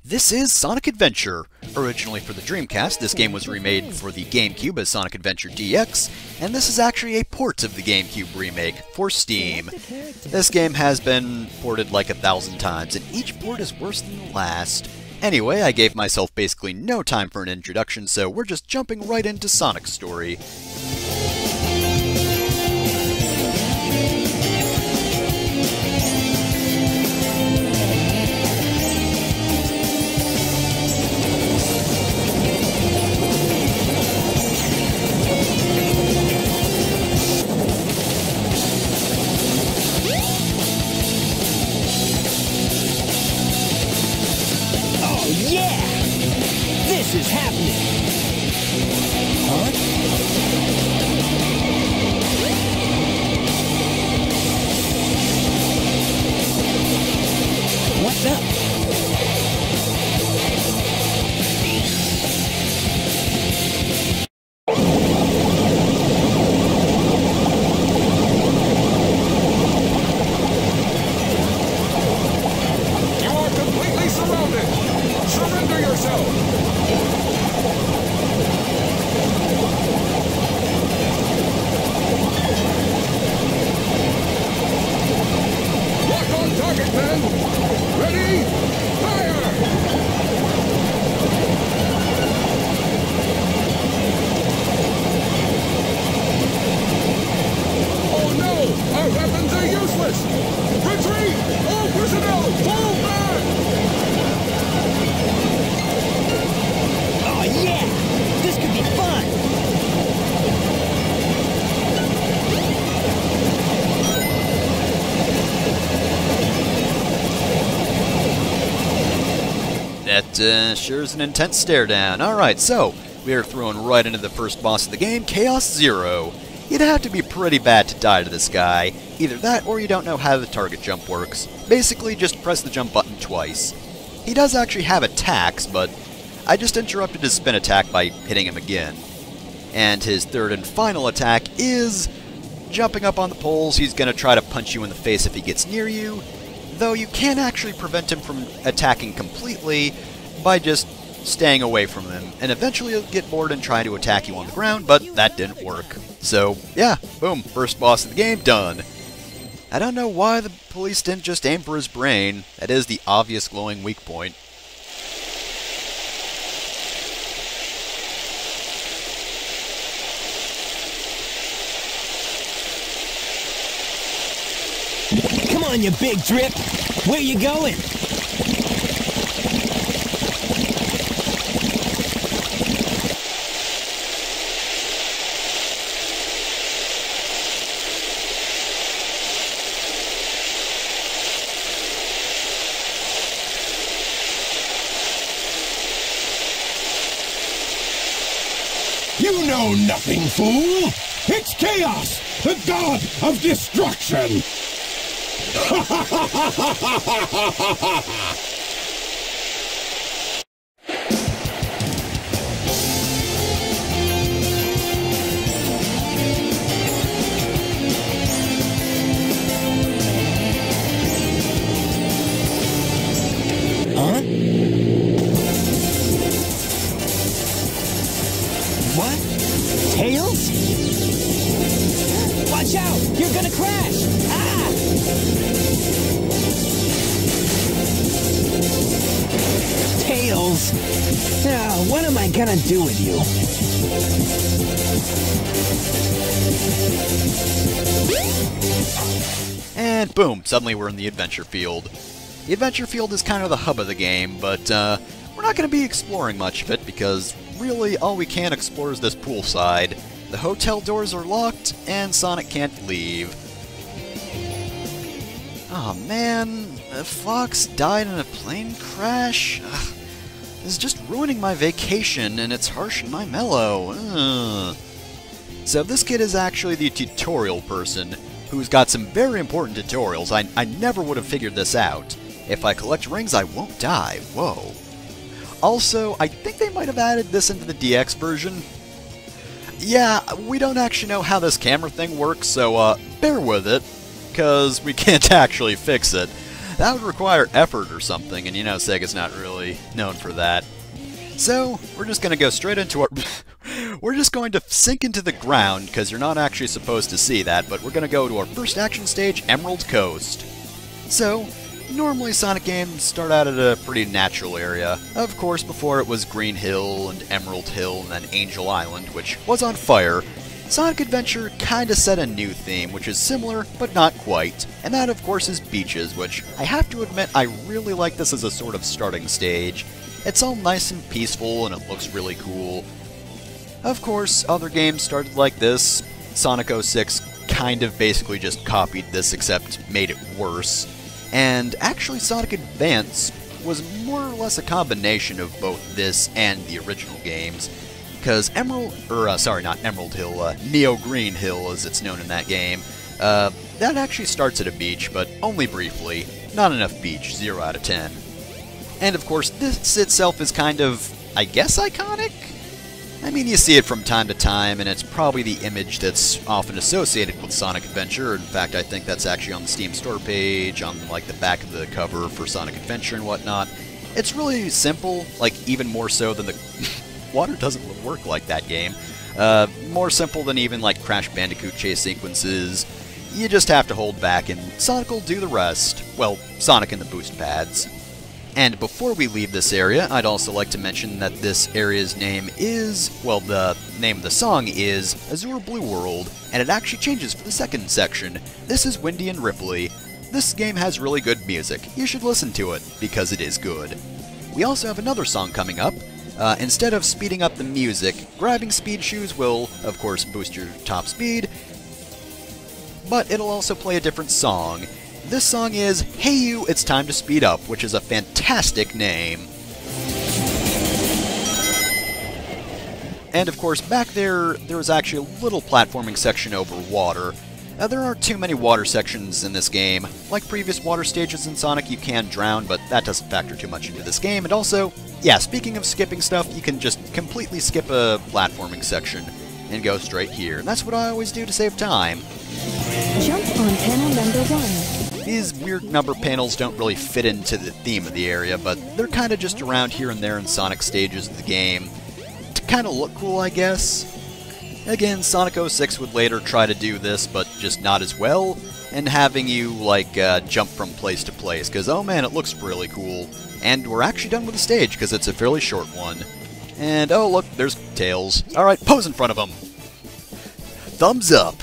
This is Sonic Adventure. Originally for the Dreamcast, this game was remade for the GameCube as Sonic Adventure DX, and this is actually a port of the GameCube remake for Steam. This game has been ported like 1,000 times, and each port is worse than the last. Anyway, I gave myself basically no time for an introduction, so we're just jumping right into Sonic's story. Is happening. Huh? What's up? You are completely surrounded. Surrender yourself. Target men! Ready? Fire! Oh no! Our weapons are useless! Retreat! All personnel! Fall back! Oh yeah! This could be fun! That sure is an intense stare down. Alright, so we are thrown right into the first boss of the game, Chaos Zero. You'd have to be pretty bad to die to this guy. Either that or you don't know how the target jump works. Basically, just press the jump button twice. He does actually have attacks, but I just interrupted his spin attack by hitting him again. And his third and final attack is jumping up on the poles. He's going to try to punch you in the face if he gets near you, though you can actually prevent him from attacking completely by just staying away from him, and eventually he'll get bored and try to attack you on the ground, but that didn't work. So, yeah, boom, first boss of the game, done. I don't know why the police didn't just aim for his brain. That is the obvious glowing weak point. Come on, you big drip! Where you going? You know nothing, fool! It's Chaos, the god of destruction! Huh? What? Tails? Watch out! You're gonna crash! Ah! Tails! Now, what am I gonna do with you? And boom, suddenly we're in the adventure field. The adventure field is kind of the hub of the game, but we're not going to be exploring much of it because really all we can explore is this poolside. The hotel doors are locked, and Sonic can't leave. Oh man, Fox died in a plane crash? Ugh. This is just ruining my vacation, and it's harshing my mellow. Ugh. So this kid is actually the tutorial person, who's got some very important tutorials. I never would have figured this out. If I collect rings, I won't die. Whoa. Also, I think they might have added this into the DX version. Yeah, we don't actually know how this camera thing works, so bear with it, because we can't actually fix it. That would require effort or something, and you know Sega's not really known for that. So, we're just gonna go straight into our... we're just going to sink into the ground, because you're not actually supposed to see that, but we're gonna go to our first action stage, Emerald Coast. So, normally Sonic games start out at a pretty natural area. Of course, before it was Green Hill, and Emerald Hill, and then Angel Island, which was on fire, Sonic Adventure kinda set a new theme, which is similar, but not quite. And that, of course, is beaches, which I have to admit I really like this as a sort of starting stage. It's all nice and peaceful, and it looks really cool. Of course, other games started like this. Sonic 06 kind of basically just copied this, except made it worse. And actually, Sonic Advance was more or less a combination of both this and the original games. Because Neo Green Hill, as it's known in that game, that actually starts at a beach, but only briefly. Not enough beach, 0 out of 10. And of course, this itself is kind of, I guess, iconic? I mean, you see it from time to time, and it's probably the image that's often associated with Sonic Adventure. In fact, I think that's actually on the Steam store page, on like the back of the cover for Sonic Adventure and whatnot. It's really simple, like even more so than the... Water doesn't work like that game. More simple than even like Crash Bandicoot chase sequences. You just have to hold back, and Sonic will do the rest. Well, Sonic and the boost pads. And before we leave this area, I'd also like to mention that this area's name is, well, the name of the song is Azure Blue World, and it actually changes for the second section. This is Windy and Ripley. This game has really good music. You should listen to it, because it is good. We also have another song coming up. Instead of speeding up the music, grabbing speed shoes will, of course, boost your top speed, but it'll also play a different song. This song is Hey You, It's Time to Speed Up, which is a fantastic name. And of course, back there was actually a little platforming section over water. There aren't too many water sections in this game. Like previous water stages in Sonic, you can drown, but that doesn't factor too much into this game. And also, yeah, speaking of skipping stuff, you can just completely skip a platforming section and go straight here. And that's what I always do to save time. Jump on panel number 1. These weird number panels don't really fit into the theme of the area, but they're kind of just around here and there in Sonic stages of the game to kind of look cool, I guess. Again, Sonic 06 would later try to do this, but just not as well, and having you, like, jump from place to place, because, oh man, it looks really cool. And we're actually done with the stage, because it's a fairly short one. And, oh look, there's Tails. Alright, pose in front of him! Thumbs up!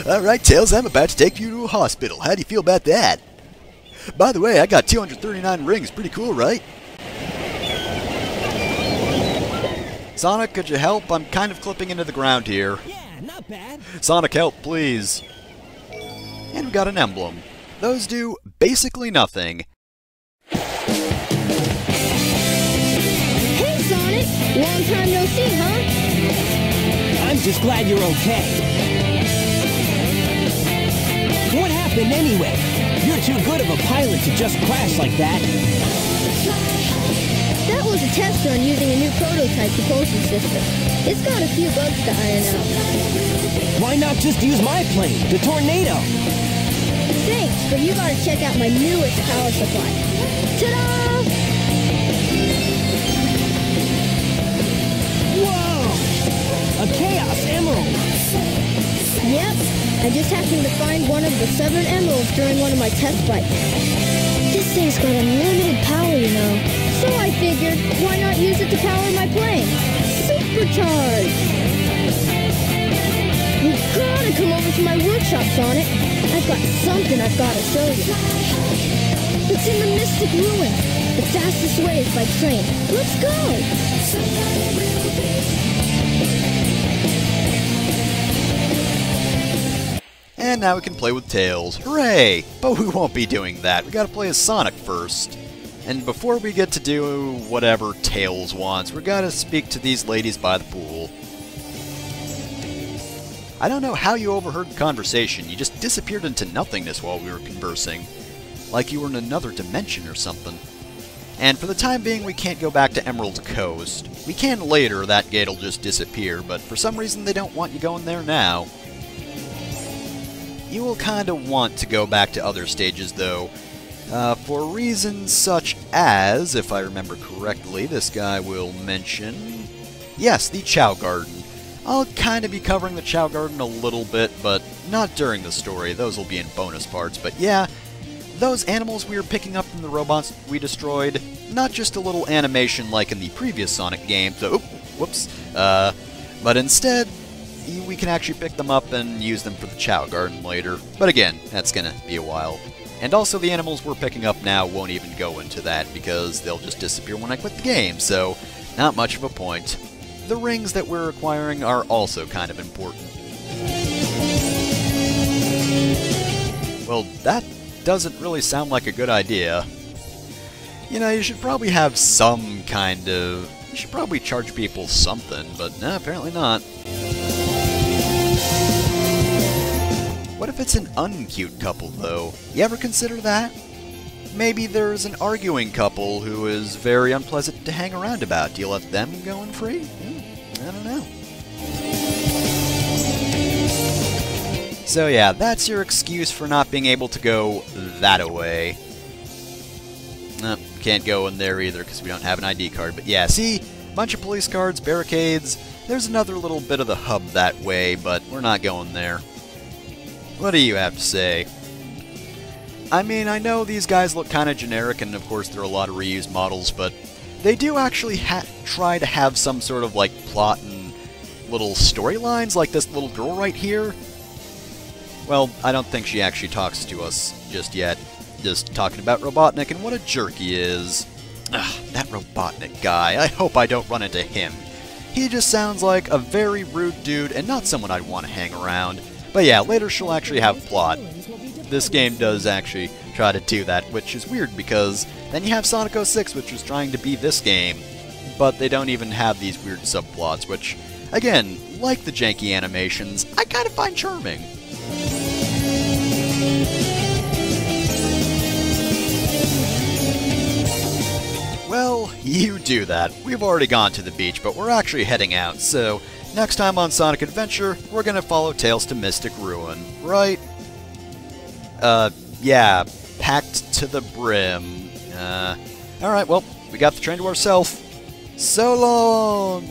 Alright, Tails, I'm about to take you to a hospital. How do you feel about that? By the way, I got 239 rings. Pretty cool, right? Sonic, could you help? I'm kind of clipping into the ground here. Yeah, not bad. Sonic, help, please. And we got an emblem. Those do basically nothing. Hey, Sonic! Long time no see, huh? I'm just glad you're okay. What happened anyway? You're too good of a pilot to just crash like that. That was a test run using a new prototype propulsion system. It's got a few bugs to iron out. Why not just use my plane, the Tornado? Thanks, but you gotta check out my newest power supply. Ta-da! Whoa! A Chaos Emerald! Yep, I just happened to find one of the 7 emeralds during one of my test flights. This thing's got unlimited power, you know. So I figured, why not use it to power my plane? Supercharge! You've gotta come over to my workshop, Sonic. I've got something I've gotta show you. It's in the Mystic Ruin. The fastest way is by train. Let's go! And now we can play with Tails. Hooray! But we won't be doing that. We gotta play as Sonic first. And before we get to do whatever Tails wants, we gotta speak to these ladies by the pool. I don't know how you overheard the conversation. You just disappeared into nothingness while we were conversing. Like you were in another dimension or something. And for the time being, we can't go back to Emerald Coast. We can later, that gate'll just disappear, but for some reason they don't want you going there now. You will kinda want to go back to other stages though. For reasons such as, if I remember correctly, this guy will mention... Yes, the Chow Garden. I'll kind of be covering the Chow Garden a little bit, but not during the story. Those will be in bonus parts. But yeah, those animals we were picking up from the robots we destroyed, not just a little animation like in the previous Sonic game, so, whoops, but instead, we can actually pick them up and use them for the Chow Garden later. But again, that's gonna be a while. And also the animals we're picking up now won't even go into that, because they'll just disappear when I quit the game, so not much of a point. The rings that we're acquiring are also kind of important. Well, that doesn't really sound like a good idea. You know, you should probably have some kind of... You should probably charge people something, but no, apparently not. What if it's an uncute couple, though? You ever consider that? Maybe there's an arguing couple who is very unpleasant to hang around about. Do you let them go in free? I don't know. So yeah, that's your excuse for not being able to go that-a-way. Can't go in there either because we don't have an ID card. But yeah, see? Bunch of police cars, barricades. There's another little bit of the hub that way, but we're not going there. What do you have to say? I mean, I know these guys look kind of generic, and of course there are a lot of reused models, but they do actually try to have some sort of, like, plot and little storylines, like this little girl right here. Well, I don't think she actually talks to us just yet. Just talking about Robotnik and what a jerk he is. Ugh, that Robotnik guy. I hope I don't run into him. He just sounds like a very rude dude and not someone I'd want to hang around. But yeah, later she'll actually have plot. This game does actually try to do that, which is weird because then you have Sonic 06, which was trying to be this game, but they don't even have these weird subplots, which, again, like the janky animations, I kind of find charming. Well, you do that. We've already gone to the beach, but we're actually heading out, so next time on Sonic Adventure, we're gonna follow Tails to Mystic Ruin, right? Yeah, packed to the brim. Alright, well, we got the train to ourselves. So long!